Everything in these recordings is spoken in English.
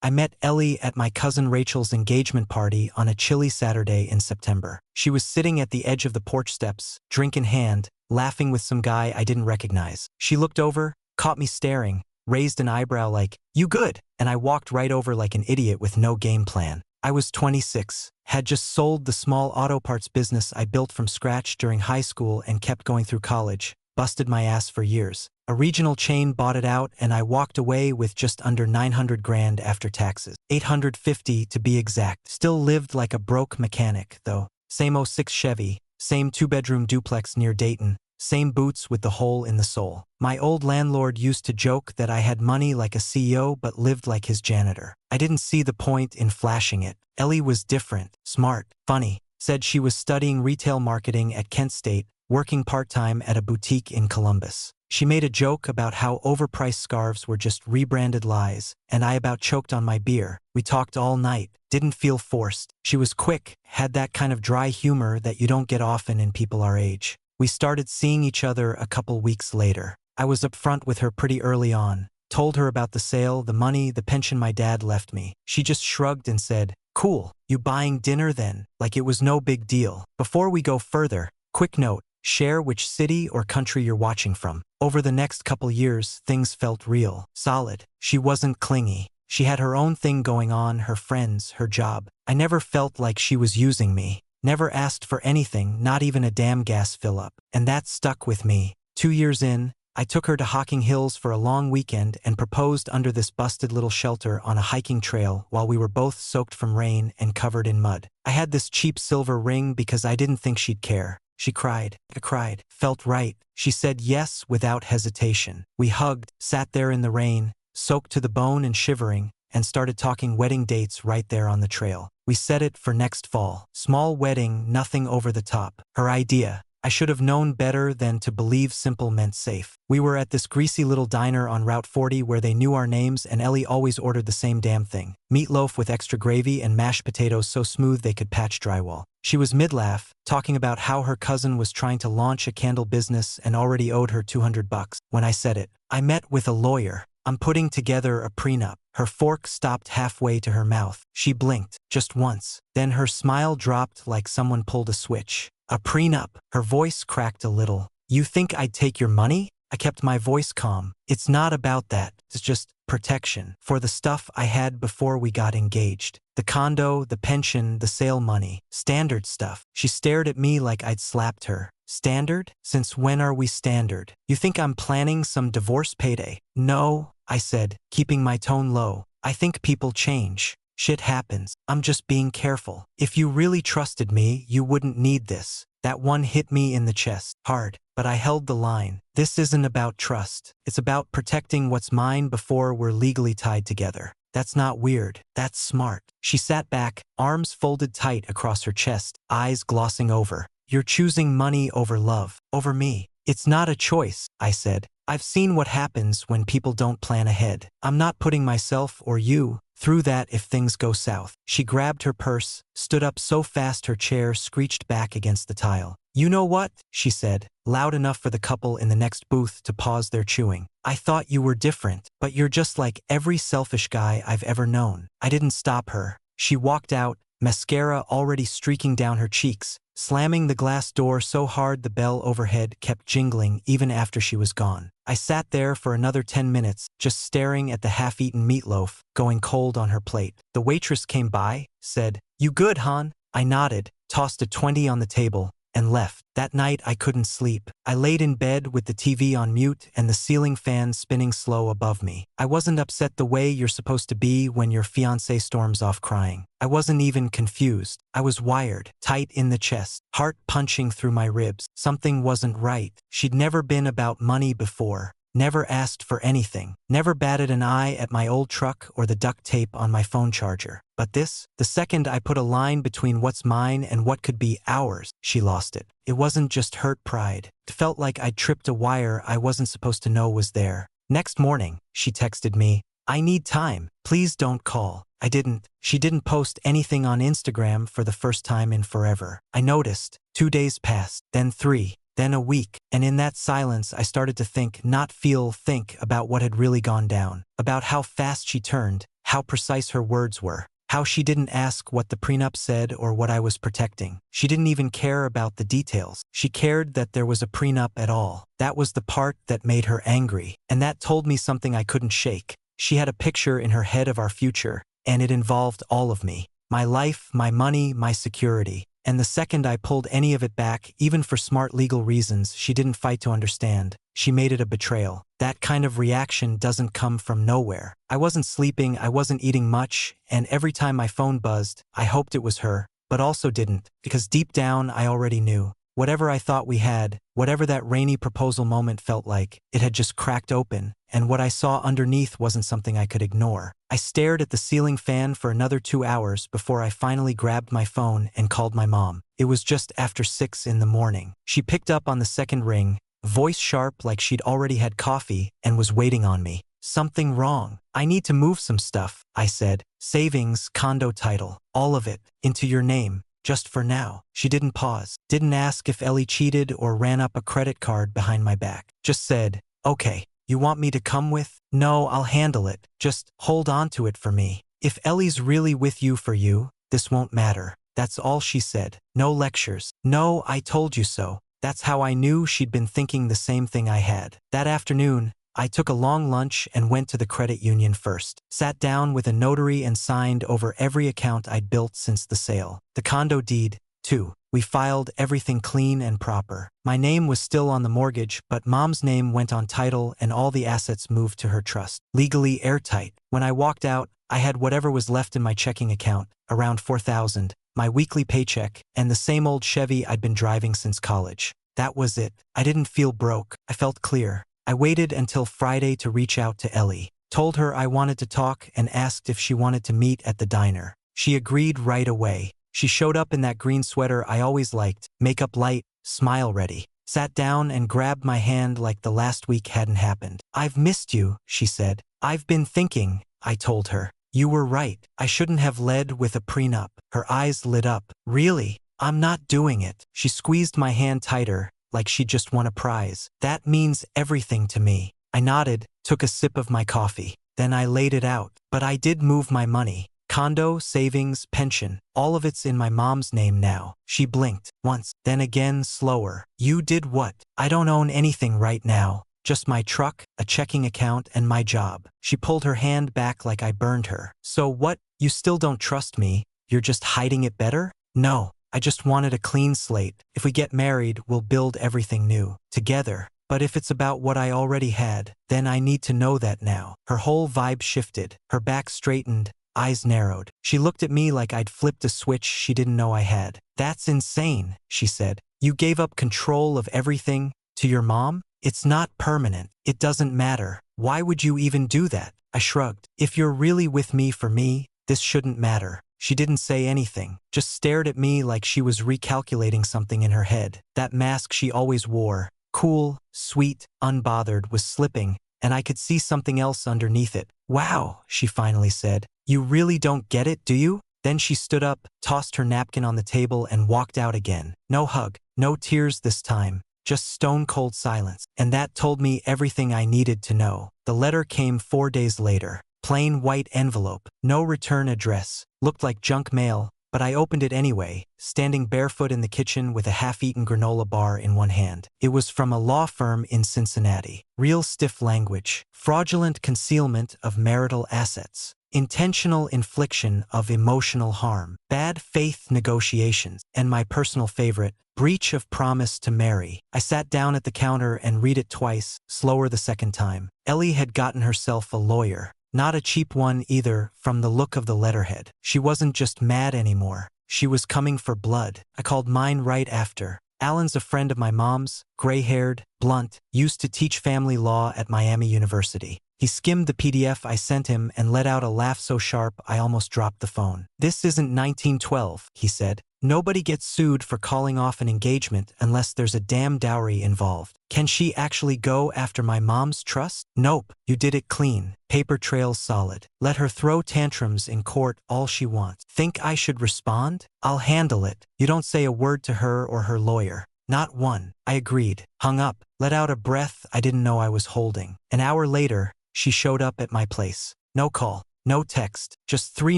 I met Ellie at my cousin Rachel's engagement party on a chilly Saturday in September. She was sitting at the edge of the porch steps, drink in hand, laughing with some guy I didn't recognize. She looked over, caught me staring, raised an eyebrow like, "You good?" And I walked right over like an idiot with no game plan. I was 26, had just sold the small auto parts business I built from scratch during high school and kept going through college, busted my ass for years. A regional chain bought it out and I walked away with just under 900 grand after taxes. 850 to be exact. Still lived like a broke mechanic, though. Same '06 Chevy, same 2-bedroom duplex near Dayton, same boots with the hole in the sole. My old landlord used to joke that I had money like a CEO but lived like his janitor. I didn't see the point in flashing it. Ellie was different, smart, funny, said she was studying retail marketing at Kent State, working part-time at a boutique in Columbus. She made a joke about how overpriced scarves were just rebranded lies, and I about choked on my beer. We talked all night, didn't feel forced. She was quick, had that kind of dry humor that you don't get often in people our age. We started seeing each other a couple weeks later. I was upfront with her pretty early on, told her about the sale, the money, the pension my dad left me. She just shrugged and said, "Cool, you buying dinner then?" Like it was no big deal. Before we go further, quick note, share which city or country you're watching from. Over the next couple years, things felt real, solid. She wasn't clingy. She had her own thing going on, her friends, her job. I never felt like she was using me. Never asked for anything, not even a damn gas fill-up. And that stuck with me. 2 years in, I took her to Hocking Hills for a long weekend and proposed under this busted little shelter on a hiking trail while we were both soaked from rain and covered in mud. I had this cheap silver ring because I didn't think she'd care. She cried. I cried. Felt right. She said yes without hesitation. We hugged, sat there in the rain, soaked to the bone and shivering, and started talking wedding dates right there on the trail. We set it for next fall. Small wedding, nothing over the top. Her idea. I should have known better than to believe simple meant safe. We were at this greasy little diner on Route 40 where they knew our names and Ellie always ordered the same damn thing. Meatloaf with extra gravy and mashed potatoes so smooth they could patch drywall. She was mid-laugh, talking about how her cousin was trying to launch a candle business and already owed her $200. When I said it, I met with a lawyer. I'm putting together a prenup. Her fork stopped halfway to her mouth. She blinked, just once. Then her smile dropped like someone pulled a switch. A prenup. Her voice cracked a little. You think I'd take your money? I kept my voice calm. It's not about that. It's just protection. For the stuff I had before we got engaged. The condo, the pension, the sale money. Standard stuff. She stared at me like I'd slapped her. Standard? Since when are we standard? You think I'm planning some divorce payday? No, I said, keeping my tone low. I think people change. Shit happens. I'm just being careful. If you really trusted me, you wouldn't need this. That one hit me in the chest, hard, but I held the line. This isn't about trust. It's about protecting what's mine before we're legally tied together. That's not weird. That's smart. She sat back, arms folded tight across her chest, eyes glossing over. You're choosing money over love, over me. It's not a choice, I said. I've seen what happens when people don't plan ahead. I'm not putting myself or you through that if things go south. She grabbed her purse, stood up so fast her chair screeched back against the tile. You know what? She said, loud enough for the couple in the next booth to pause their chewing. I thought you were different, but you're just like every selfish guy I've ever known. I didn't stop her. She walked out, mascara already streaking down her cheeks, slamming the glass door so hard the bell overhead kept jingling even after she was gone. I sat there for another 10 minutes, just staring at the half-eaten meatloaf, going cold on her plate. The waitress came by, said, "You good, hon?" I nodded, tossed a 20 on the table, and left. That night I couldn't sleep. I laid in bed with the TV on mute and the ceiling fan spinning slow above me. I wasn't upset the way you're supposed to be when your fiancé storms off crying. I wasn't even confused. I was wired, tight in the chest, heart punching through my ribs. Something wasn't right. She'd never been about money before. Never asked for anything. Never batted an eye at my old truck or the duct tape on my phone charger. But this, the second I put a line between what's mine and what could be ours, she lost it. It wasn't just hurt pride. It felt like I'd tripped a wire I wasn't supposed to know was there. Next morning, she texted me, "I need time. Please don't call." I didn't. She didn't post anything on Instagram for the first time in forever. I noticed. 2 days passed, then 3. Then a week, and in that silence I started to think, not feel, think about what had really gone down, about how fast she turned, how precise her words were. How she didn't ask what the prenup said or what I was protecting. She didn't even care about the details. She cared that there was a prenup at all. That was the part that made her angry. And that told me something I couldn't shake. She had a picture in her head of our future, and it involved all of me. My life, my money, my security. And the second I pulled any of it back, even for smart legal reasons, she didn't fight to understand. She made it a betrayal. That kind of reaction doesn't come from nowhere. I wasn't sleeping, I wasn't eating much, and every time my phone buzzed, I hoped it was her, but also didn't, because deep down I already knew. Whatever I thought we had, whatever that rainy proposal moment felt like, it had just cracked open, and what I saw underneath wasn't something I could ignore. I stared at the ceiling fan for another 2 hours before I finally grabbed my phone and called my mom. It was just after 6 in the morning. She picked up on the second ring, voice sharp like she'd already had coffee, and was waiting on me. Something wrong. I need to move some stuff, I said. Savings, condo title, all of it, into your name. Just for now. She didn't pause, didn't ask if Ellie cheated or ran up a credit card behind my back. Just said, okay, you want me to come with? No, I'll handle it. Just hold on to it for me. If Ellie's really with you for you, this won't matter. That's all she said. No lectures. No, I told you so. That's how I knew she'd been thinking the same thing I had. That afternoon, I took a long lunch and went to the credit union first. Sat down with a notary and signed over every account I'd built since the sale. The condo deed, too. We filed everything clean and proper. My name was still on the mortgage, but Mom's name went on title and all the assets moved to her trust. Legally airtight. When I walked out, I had whatever was left in my checking account, around $4,000, my weekly paycheck, and the same old Chevy I'd been driving since college. That was it. I didn't feel broke. I felt clear. I waited until Friday to reach out to Ellie. Told her I wanted to talk and asked if she wanted to meet at the diner. She agreed right away. She showed up in that green sweater I always liked, makeup light, smile ready. Sat down and grabbed my hand like the last week hadn't happened. I've missed you, she said. I've been thinking, I told her. You were right. I shouldn't have led with a prenup. Her eyes lit up. Really? I'm not doing it. She squeezed my hand tighter, like she'd just won a prize. That means everything to me. I nodded, took a sip of my coffee. Then I laid it out. But I did move my money. Condo, savings, pension. All of it's in my mom's name now. She blinked once, then again slower. You did what? I don't own anything right now. Just my truck, a checking account, and my job. She pulled her hand back like I burned her. So what? You still don't trust me? You're just hiding it better? No. I just wanted a clean slate. If we get married, we'll build everything new. Together. But if it's about what I already had, then I need to know that now. Her whole vibe shifted. Her back straightened. Eyes narrowed. She looked at me like I'd flipped a switch she didn't know I had. That's insane, she said. You gave up control of everything to your mom? It's not permanent. It doesn't matter. Why would you even do that? I shrugged. If you're really with me for me, this shouldn't matter. She didn't say anything, just stared at me like she was recalculating something in her head. That mask she always wore, cool, sweet, unbothered, was slipping, and I could see something else underneath it. Wow, she finally said. You really don't get it, do you? Then she stood up, tossed her napkin on the table, and walked out again. No hug, no tears this time, just stone-cold silence. And that told me everything I needed to know. The letter came 4 days later. Plain white envelope, no return address. Looked like junk mail, but I opened it anyway, standing barefoot in the kitchen with a half-eaten granola bar in one hand. It was from a law firm in Cincinnati. Real stiff language. Fraudulent concealment of marital assets. Intentional infliction of emotional harm. Bad faith negotiations. And my personal favorite, breach of promise to marry. I sat down at the counter and read it twice, slower the second time. Ellie had gotten herself a lawyer. Not a cheap one either, from the look of the letterhead. She wasn't just mad anymore. She was coming for blood. I called mine right after. Alan's a friend of my mom's, gray-haired, blunt, used to teach family law at Miami University. He skimmed the PDF I sent him and let out a laugh so sharp I almost dropped the phone. This isn't 1912, he said. Nobody gets sued for calling off an engagement unless there's a damn dowry involved. Can she actually go after my mom's trust? Nope, you did it clean. Paper trail's solid. Let her throw tantrums in court all she wants. Think I should respond? I'll handle it. You don't say a word to her or her lawyer. Not one. I agreed. Hung up. Let out a breath I didn't know I was holding. An hour later, she showed up at my place. No call. No text, just 3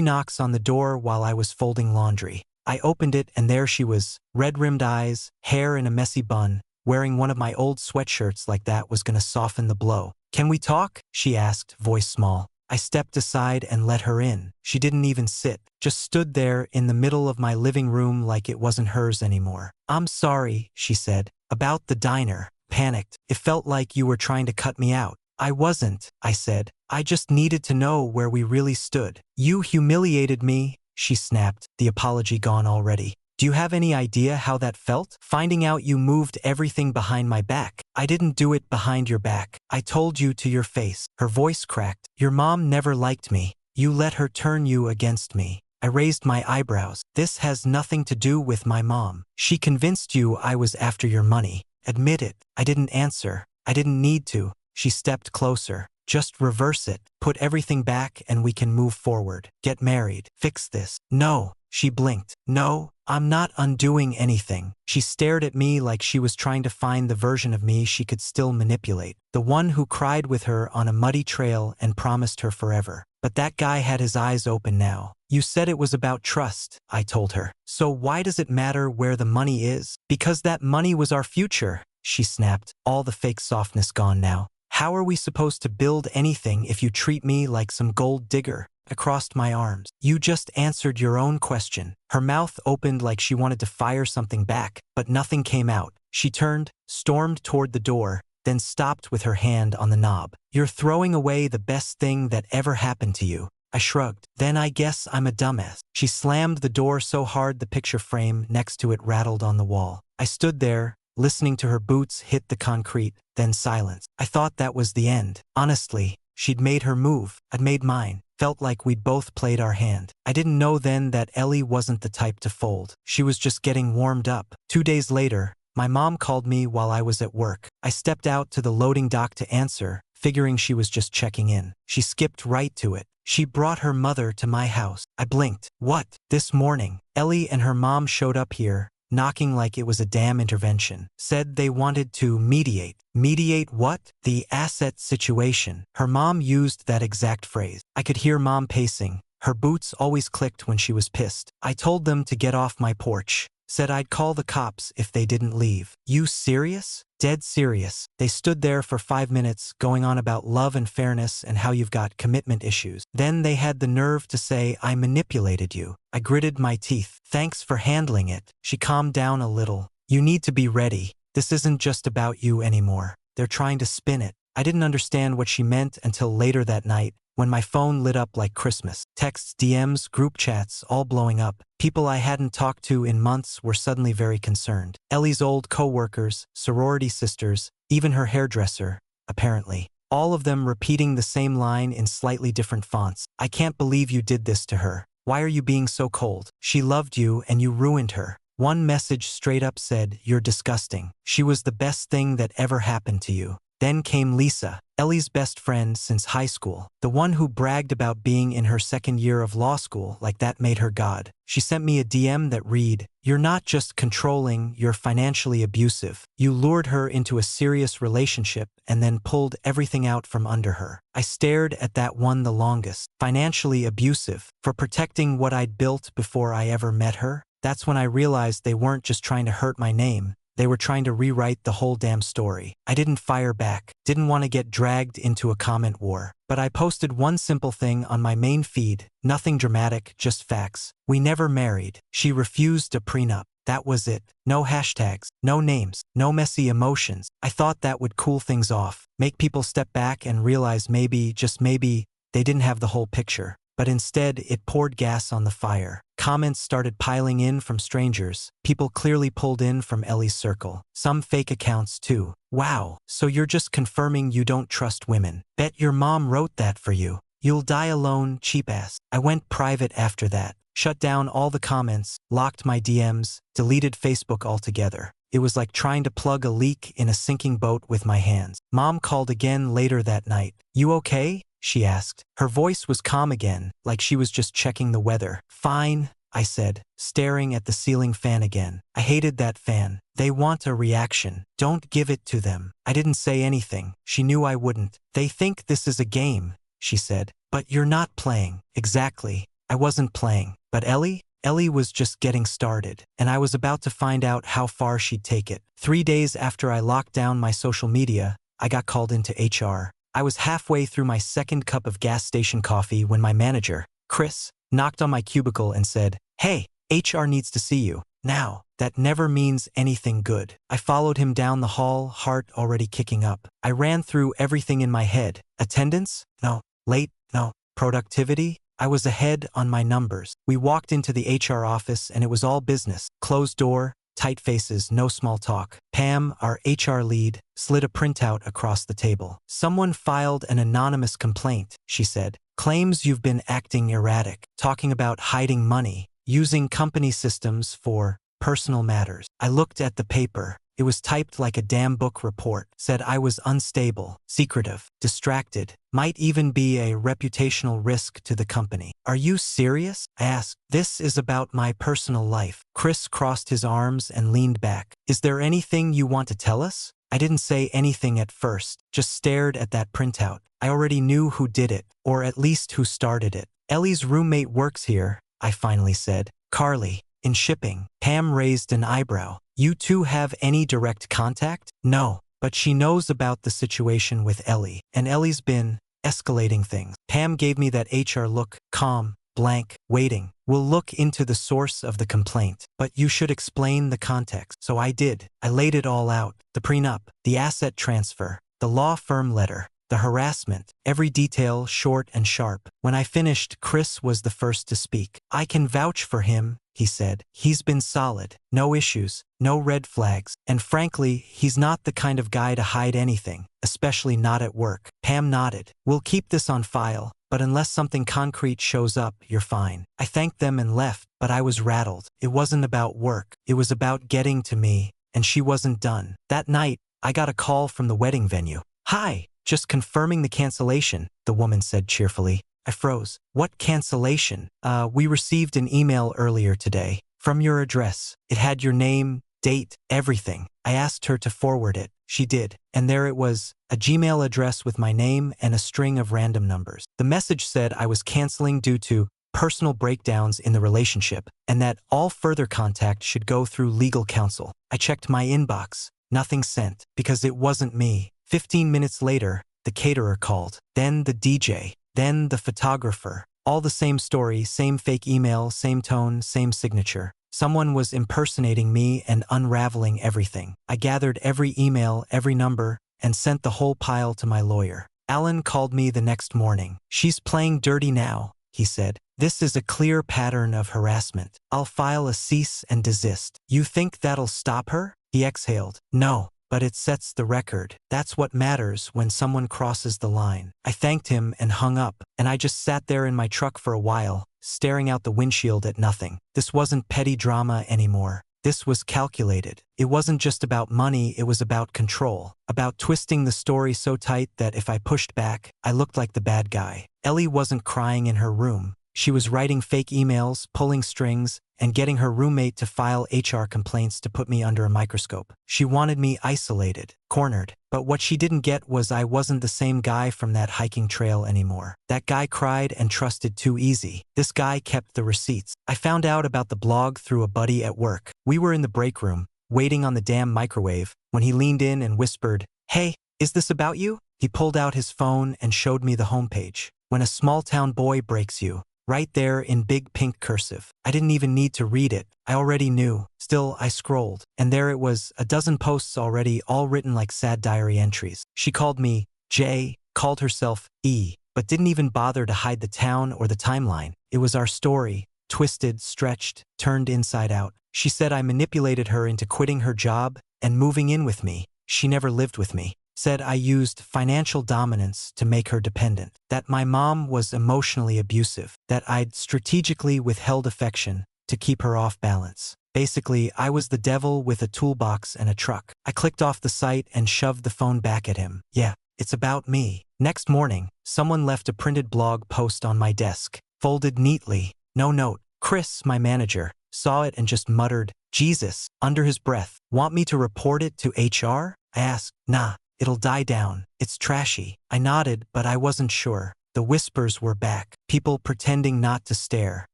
knocks on the door while I was folding laundry. I opened it and there she was, red-rimmed eyes, hair in a messy bun, wearing one of my old sweatshirts like that was gonna soften the blow. "Can we talk?" she asked, voice small. I stepped aside and let her in. She didn't even sit, just stood there in the middle of my living room like it wasn't hers anymore. "I'm sorry," she said. "About the diner." Panicked. "It felt like you were trying to cut me out." "I wasn't," I said. "I just needed to know where we really stood." "You humiliated me," she snapped, the apology gone already. "Do you have any idea how that felt? Finding out you moved everything behind my back." "I didn't do it behind your back. I told you to your face." Her voice cracked. "Your mom never liked me. You let her turn you against me." I raised my eyebrows. "This has nothing to do with my mom. She convinced you I was after your money. Admit it." I didn't answer. I didn't need to. She stepped closer. "Just reverse it. Put everything back and we can move forward. Get married. Fix this." "No." She blinked. "No, I'm not undoing anything." She stared at me like she was trying to find the version of me she could still manipulate. The one who cried with her on a muddy trail and promised her forever. But that guy had his eyes open now. "You said it was about trust," I told her. "So why does it matter where the money is?" "Because that money was our future," she snapped, all the fake softness gone now. "How are we supposed to build anything if you treat me like some gold digger?" I crossed my arms. "You just answered your own question." Her mouth opened like she wanted to fire something back, but nothing came out. She turned, stormed toward the door, then stopped with her hand on the knob. "You're throwing away the best thing that ever happened to you." I shrugged. "Then I guess I'm a dumbass." She slammed the door so hard the picture frame next to it rattled on the wall. I stood there, listening to her boots hit the concrete, then silence. I thought that was the end. Honestly, she'd made her move. I'd made mine. Felt like we'd both played our hand. I didn't know then that Ellie wasn't the type to fold. She was just getting warmed up. 2 days later, my mom called me while I was at work. I stepped out to the loading dock to answer, figuring she was just checking in. She skipped right to it. "She brought her mother to my house." I blinked. "What?" "This morning, Ellie and her mom showed up here, knocking like it was a damn intervention. Said they wanted to mediate." "Mediate what?" "The asset situation." Her mom used that exact phrase. I could hear mom pacing. Her boots always clicked when she was pissed. "I told them to get off my porch. Said I'd call the cops if they didn't leave." "You serious?" "Dead serious." They stood there for 5 minutes, going on about love and fairness and how you've got commitment issues. Then they had the nerve to say I manipulated you. I gritted my teeth. "Thanks for handling it." She calmed down a little. "You need to be ready. This isn't just about you anymore. They're trying to spin it." I didn't understand what she meant until later that night, when my phone lit up like Christmas. Texts, DMs, group chats, all blowing up. People I hadn't talked to in months were suddenly very concerned. Ellie's old co-workers, sorority sisters, even her hairdresser, apparently. All of them repeating the same line in slightly different fonts. "I can't believe you did this to her. Why are you being so cold? She loved you and you ruined her." One message straight up said, "You're disgusting. She was the best thing that ever happened to you." Then came Lisa, Ellie's best friend since high school, the one who bragged about being in her 2nd year of law school like that made her God. She sent me a DM that read, "You're not just controlling, you're financially abusive. You lured her into a serious relationship and then pulled everything out from under her." I stared at that one the longest. Financially abusive, for protecting what I'd built before I ever met her? That's when I realized they weren't just trying to hurt my name. They were trying to rewrite the whole damn story. I didn't fire back, didn't want to get dragged into a comment war. But I posted one simple thing on my main feed, nothing dramatic, just facts. "We never married. She refused a prenup." That was it. No hashtags, no names, no messy emotions. I thought that would cool things off, make people step back and realize maybe, just maybe, they didn't have the whole picture. But instead, it poured gas on the fire. Comments started piling in from strangers, people clearly pulled in from Ellie's circle. Some fake accounts too. "Wow, so you're just confirming you don't trust women. Bet your mom wrote that for you. You'll die alone, cheap ass." I went private after that, shut down all the comments, locked my DMs, deleted Facebook altogether. It was like trying to plug a leak in a sinking boat with my hands. Mom called again later that night. "You okay?" she asked. Her voice was calm again, like she was just checking the weather. "Fine," I said, staring at the ceiling fan again. I hated that fan. "They want a reaction. Don't give it to them." I didn't say anything. She knew I wouldn't. "They think this is a game," she said. But you're not playing. Exactly. I wasn't playing. But Ellie was just getting started, and I was about to find out how far she'd take it. 3 days after I locked down my social media, I got called into HR. I was halfway through my second cup of gas station coffee when my manager, Chris, knocked on my cubicle and said, "Hey, HR needs to see you." Now, that never means anything good. I followed him down the hall, heart already kicking up. I ran through everything in my head. Attendance? No. Late? No. Productivity? I was ahead on my numbers. We walked into the HR office and it was all business. Closed door, tight faces, no small talk. Pam, our HR lead, slid a printout across the table. "Someone filed an anonymous complaint," she said. "Claims you've been acting erratic, talking about hiding money, using company systems for personal matters." I looked at the paper. It was typed like a damn book report. Said I was unstable, secretive, distracted, might even be a reputational risk to the company. "Are you serious?" I asked. "This is about my personal life." Chris crossed his arms and leaned back. "Is there anything you want to tell us?" I didn't say anything at first, just stared at that printout. I already knew who did it, or at least who started it. "Ellie's roommate works here," I finally said. "Carly, in shipping." Pam raised an eyebrow. "You two have any direct contact?" "No, but she knows about the situation with Ellie, and Ellie's been escalating things." Pam gave me that HR look, calm, blank, waiting. "We'll look into the source of the complaint, but you should explain the context." So I did. I laid it all out. The prenup, the asset transfer, the law firm letter, the harassment, every detail short and sharp. When I finished, Chris was the first to speak. "I can vouch for him," he said. "He's been solid. No issues, no red flags, and frankly, he's not the kind of guy to hide anything, especially not at work." Pam nodded. "We'll keep this on file, but unless something concrete shows up, you're fine." I thanked them and left, but I was rattled. It wasn't about work. It was about getting to me, and she wasn't done. That night, I got a call from the wedding venue. "Hi, just confirming the cancellation," the woman said cheerfully. I froze. "What cancellation?" We received an email earlier today from your address. It had your name, date, everything." I asked her to forward it. She did, and there it was, a Gmail address with my name and a string of random numbers. The message said I was canceling due to personal breakdowns in the relationship, and that all further contact should go through legal counsel. I checked my inbox. Nothing sent, because it wasn't me. 15 minutes later, the caterer called, then the DJ, then the photographer. All the same story, same fake email, same tone, same signature. Someone was impersonating me and unraveling everything. I gathered every email, every number, and sent the whole pile to my lawyer. Alan called me the next morning. "She's playing dirty now," he said. "This is a clear pattern of harassment. I'll file a cease and desist." "You think that'll stop her?" He exhaled. "No. But it sets the record. That's what matters when someone crosses the line." I thanked him and hung up, and I just sat there in my truck for a while, staring out the windshield at nothing. This wasn't petty drama anymore. This was calculated. It wasn't just about money, it was about control. About twisting the story so tight that if I pushed back, I looked like the bad guy. Ellie wasn't crying in her room. She was writing fake emails, pulling strings, and getting her roommate to file HR complaints to put me under a microscope. She wanted me isolated, cornered. But what she didn't get was I wasn't the same guy from that hiking trail anymore. That guy cried and trusted too easy. This guy kept the receipts. I found out about the blog through a buddy at work. We were in the break room, waiting on the damn microwave, when he leaned in and whispered, "Hey, is this about you?" He pulled out his phone and showed me the homepage. "When a small-town boy breaks you," right there in big pink cursive. I didn't even need to read it. I already knew. Still, I scrolled, and there it was, a dozen posts already, all written like sad diary entries. She called me J, called herself E, but didn't even bother to hide the town or the timeline. It was our story, twisted, stretched, turned inside out. She said I manipulated her into quitting her job and moving in with me. She never lived with me. Said I used financial dominance to make her dependent. That my mom was emotionally abusive. That I'd strategically withheld affection to keep her off balance. Basically, I was the devil with a toolbox and a truck. I clicked off the site and shoved the phone back at him. Yeah, it's about me. Next morning, someone left a printed blog post on my desk, folded neatly, no note. Chris, my manager, saw it and just muttered, "Jesus," under his breath. "Want me to report it to HR?" I asked. "Nah. It'll die down. It's trashy." I nodded, but I wasn't sure. The whispers were back. People pretending not to stare.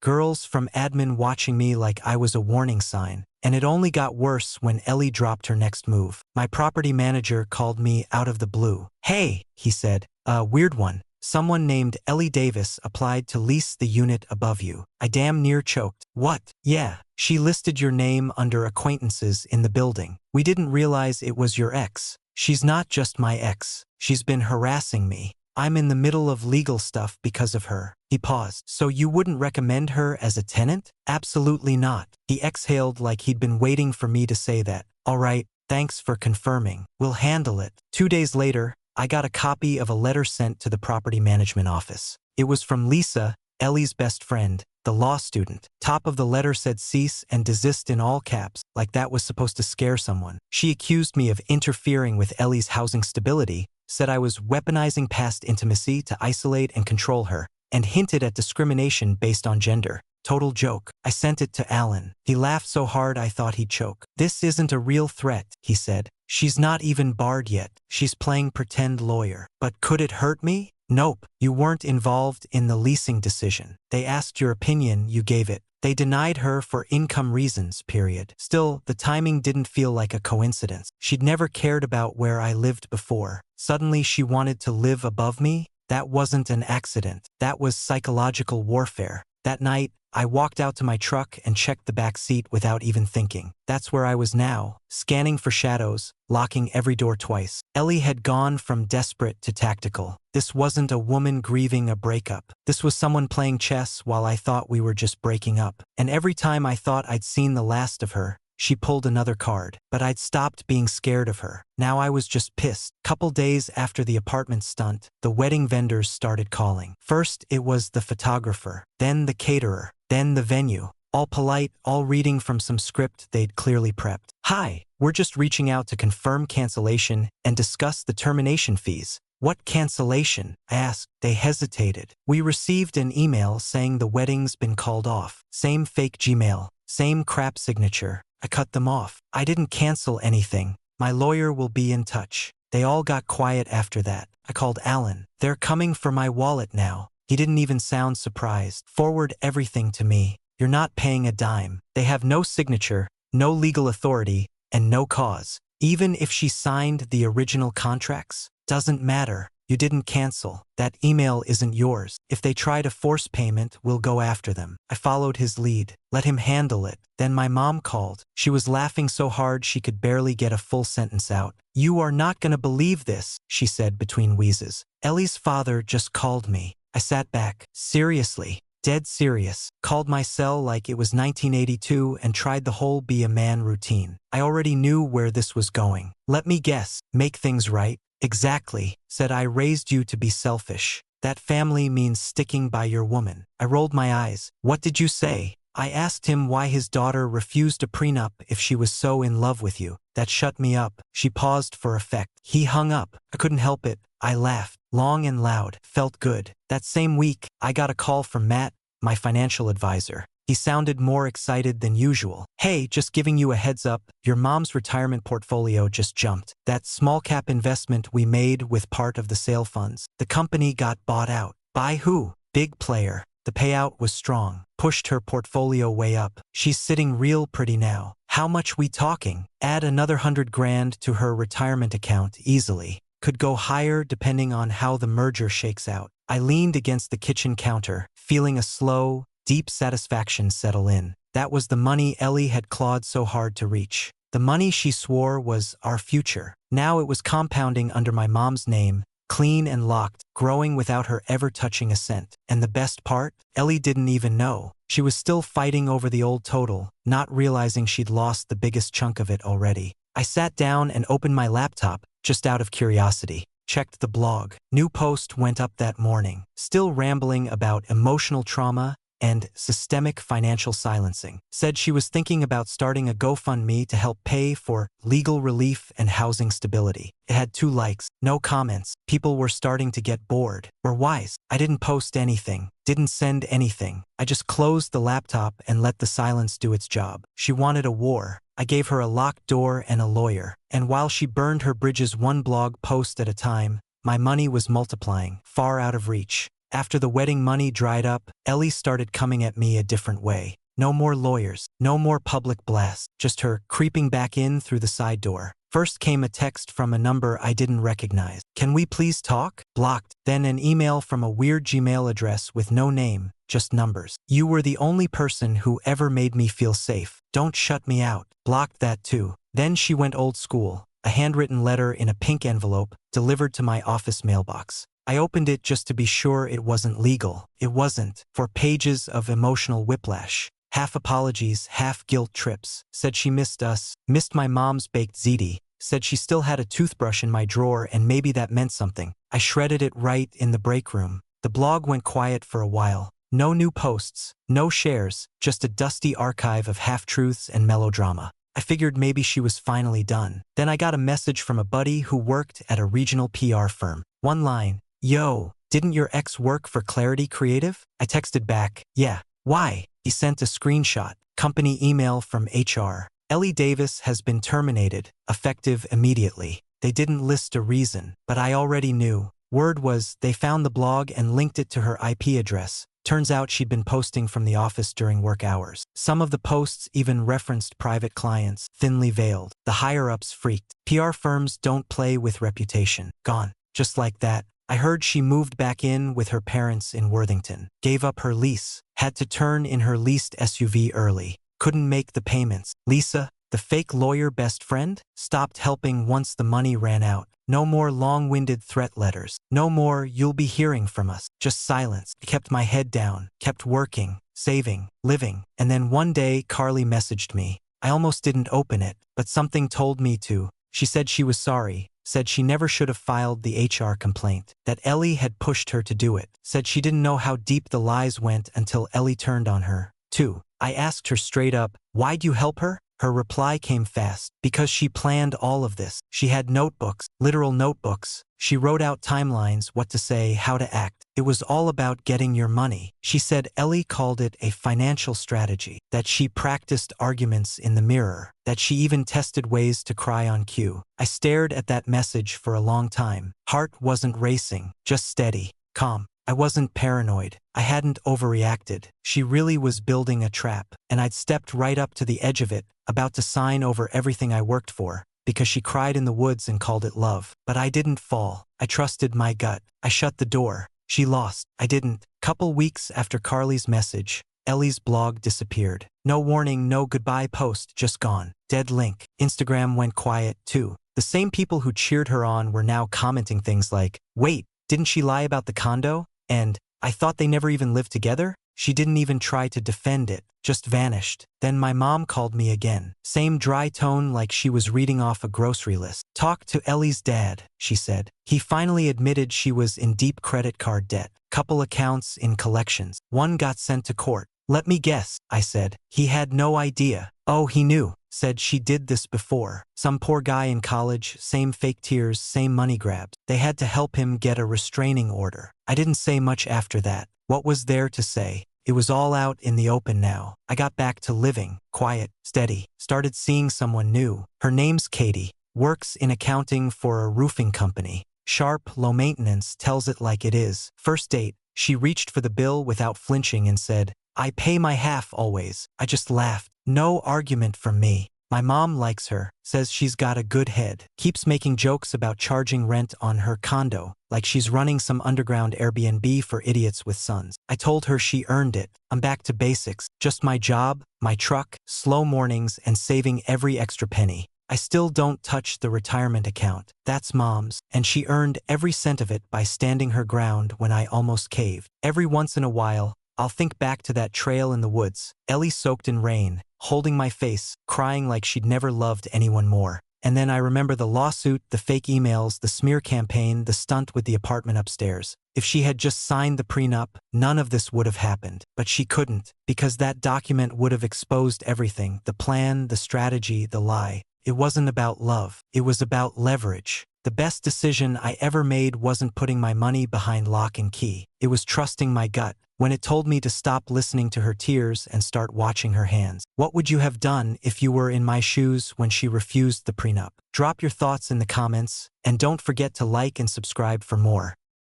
Girls from admin watching me like I was a warning sign. And it only got worse when Ellie dropped her next move. My property manager called me out of the blue. "Hey," he said, "a weird one. Someone named Ellie Davis applied to lease the unit above you." I damn near choked. "What?" "Yeah, she listed your name under acquaintances in the building. We didn't realize it was your ex." "She's not just my ex. She's been harassing me. I'm in the middle of legal stuff because of her." He paused. "So you wouldn't recommend her as a tenant?" "Absolutely not." He exhaled like he'd been waiting for me to say that. "All right, thanks for confirming. We'll handle it." 2 days later, I got a copy of a letter sent to the property management office. It was from Lisa, Ellie's best friend, the law student. Top of the letter said cease and desist in all caps, like that was supposed to scare someone. She accused me of interfering with Ellie's housing stability, said I was weaponizing past intimacy to isolate and control her, and hinted at discrimination based on gender. Total joke. I sent it to Alan. He laughed so hard I thought he'd choke. "This isn't a real threat," he said. "She's not even barred yet. She's playing pretend lawyer." "But could it hurt me?" "Nope. You weren't involved in the leasing decision. They asked your opinion, you gave it. They denied her for income reasons, period. Still, the timing didn't feel like a coincidence. She'd never cared about where I lived before. Suddenly she wanted to live above me? That wasn't an accident. That was psychological warfare." That night, I walked out to my truck and checked the back seat without even thinking. That's where I was now, scanning for shadows, locking every door twice. Ellie had gone from desperate to tactical. This wasn't a woman grieving a breakup. This was someone playing chess while I thought we were just breaking up. And every time I thought I'd seen the last of her, she pulled another card. But I'd stopped being scared of her. Now I was just pissed. Couple days after the apartment stunt, the wedding vendors started calling. First, it was the photographer, then the caterer, then the venue. All polite, all reading from some script they'd clearly prepped. "Hi, we're just reaching out to confirm cancellation and discuss the termination fees." "What cancellation?" I asked. They hesitated. "We received an email saying the wedding's been called off." Same fake Gmail, same crap signature. I cut them off. "I didn't cancel anything. My lawyer will be in touch." They all got quiet after that. I called Alan. "They're coming for my wallet now." He didn't even sound surprised. "Forward everything to me. You're not paying a dime. They have no signature, no legal authority, and no cause. Even if she signed the original contracts, doesn't matter. You didn't cancel. That email isn't yours. If they try to force payment, we'll go after them." I followed his lead. Let him handle it. Then my mom called. She was laughing so hard she could barely get a full sentence out. "You are not gonna believe this," she said between wheezes. "Ellie's father just called me." I sat back. "Seriously? Dead serious." Called my cell like it was 1982 and tried the whole be a man routine. I already knew where this was going. "Let me guess. Make things right?" "Exactly," said I. "Raised you to be selfish. That family means sticking by your woman." I rolled my eyes. "What did you say?" I asked him why his daughter refused a prenup if she was so in love with you. That shut me up. She paused for effect. He hung up. I couldn't help it. I laughed. Long and loud. Felt good. That same week, I got a call from Matt, my financial advisor. He sounded more excited than usual. "Hey, just giving you a heads up, your mom's retirement portfolio just jumped. That small cap investment we made with part of the sale funds. The company got bought out." "By who?" "Big player. The payout was strong. Pushed her portfolio way up. She's sitting real pretty now." "How much we talking?" "Add another 100 grand to her retirement account easily. Could go higher depending on how the merger shakes out." I leaned against the kitchen counter, feeling a slow, deep satisfaction settle in. That was the money Ellie had clawed so hard to reach. The money she swore was our future. Now it was compounding under my mom's name, clean and locked, growing without her ever touching a cent. And the best part? Ellie didn't even know. She was still fighting over the old total, not realizing she'd lost the biggest chunk of it already. I sat down and opened my laptop, just out of curiosity. Checked the blog. New post went up that morning, still rambling about emotional trauma and systemic financial silencing. Said she was thinking about starting a GoFundMe to help pay for legal relief and housing stability. It had 2 likes, no comments. People were starting to get bored. Or wise. I didn't post anything, didn't send anything. I just closed the laptop and let the silence do its job. She wanted a war. I gave her a locked door and a lawyer. And while she burned her bridges one blog post at a time, my money was multiplying, far out of reach. After the wedding money dried up, Ellie started coming at me a different way. No more lawyers, no more public blasts, just her creeping back in through the side door. First came a text from a number I didn't recognize. "Can we please talk?" Blocked. Then an email from a weird Gmail address with no name, just numbers. "You were the only person who ever made me feel safe. Don't shut me out." Blocked that too. Then she went old school. A handwritten letter in a pink envelope, delivered to my office mailbox. I opened it just to be sure it wasn't legal. It wasn't. 4 pages of emotional whiplash. Half apologies, half guilt trips. Said she missed us, missed my mom's baked ziti. Said she still had a toothbrush in my drawer and maybe that meant something. I shredded it right in the break room. The blog went quiet for a while. No new posts, no shares, just a dusty archive of half-truths and melodrama. I figured maybe she was finally done. Then I got a message from a buddy who worked at a regional PR firm. One line, "Yo, didn't your ex work for Clarity Creative?" I texted back, "Yeah." "Why?" He sent a screenshot. Company email from HR. "Ellie Davis has been terminated, effective immediately." They didn't list a reason, but I already knew. Word was they found the blog and linked it to her IP address. Turns out she'd been posting from the office during work hours. Some of the posts even referenced private clients, thinly veiled. The higher-ups freaked. PR firms don't play with reputation. Gone. Just like that. I heard she moved back in with her parents in Worthington. Gave up her lease. Had to turn in her leased SUV early. Couldn't make the payments. Lisa, the fake lawyer best friend, stopped helping once the money ran out. No more long-winded threat letters. No more "you'll be hearing from us." Just silence. I kept my head down, kept working, saving, living. And then one day Carly messaged me. I almost didn't open it, but something told me to. She said she was sorry. Said she never should have filed the HR complaint. That Ellie had pushed her to do it. Said she didn't know how deep the lies went until Ellie turned on her, too. I asked her straight up, "Why'd you help her?" Her reply came fast. "Because she planned all of this. She had notebooks, literal notebooks. She wrote out timelines, what to say, how to act. It was all about getting your money." She said Ellie called it a financial strategy, that she practiced arguments in the mirror, that she even tested ways to cry on cue. I stared at that message for a long time. Heart wasn't racing, just steady, calm. I wasn't paranoid. I hadn't overreacted. She really was building a trap, and I'd stepped right up to the edge of it, about to sign over everything I worked for, because she cried in the woods and called it love. But I didn't fall. I trusted my gut. I shut the door. She lost. I didn't. Couple weeks after Carly's message, Ellie's blog disappeared. No warning, no goodbye post, just gone. Dead link. Instagram went quiet, too. The same people who cheered her on were now commenting things like, "Wait, didn't she lie about the condo?" And, "I thought they never even lived together?" She didn't even try to defend it, just vanished. Then my mom called me again. Same dry tone like she was reading off a grocery list. "Talked to Ellie's dad," she said. "He finally admitted she was in deep credit card debt. Couple accounts in collections. One got sent to court." "Let me guess," I said. "He had no idea." "Oh, he knew. Said she did this before. Some poor guy in college, same fake tears, same money grabs. They had to help him get a restraining order." I didn't say much after that. What was there to say? It was all out in the open now. I got back to living, quiet, steady. Started seeing someone new. Her name's Katie. Works in accounting for a roofing company. Sharp, low maintenance, tells it like it is. First date, she reached for the bill without flinching and said, "I pay my half always." I just laughed. No argument from me. My mom likes her, says she's got a good head. Keeps making jokes about charging rent on her condo, like she's running some underground Airbnb for idiots with sons. I told her she earned it. I'm back to basics. Just my job, my truck, slow mornings, and saving every extra penny. I still don't touch the retirement account. That's mom's, and she earned every cent of it by standing her ground when I almost caved. Every once in a while, I'll think back to that trail in the woods, Ellie soaked in rain, holding my face, crying like she'd never loved anyone more. And then I remember the lawsuit, the fake emails, the smear campaign, the stunt with the apartment upstairs. If she had just signed the prenup, none of this would have happened. But she couldn't, because that document would have exposed everything, the plan, the strategy, the lie. It wasn't about love. It was about leverage. The best decision I ever made wasn't putting my money behind lock and key. It was trusting my gut. When it told me to stop listening to her tears and start watching her hands. What would you have done if you were in my shoes when she refused the prenup? Drop your thoughts in the comments, and don't forget to like and subscribe for more.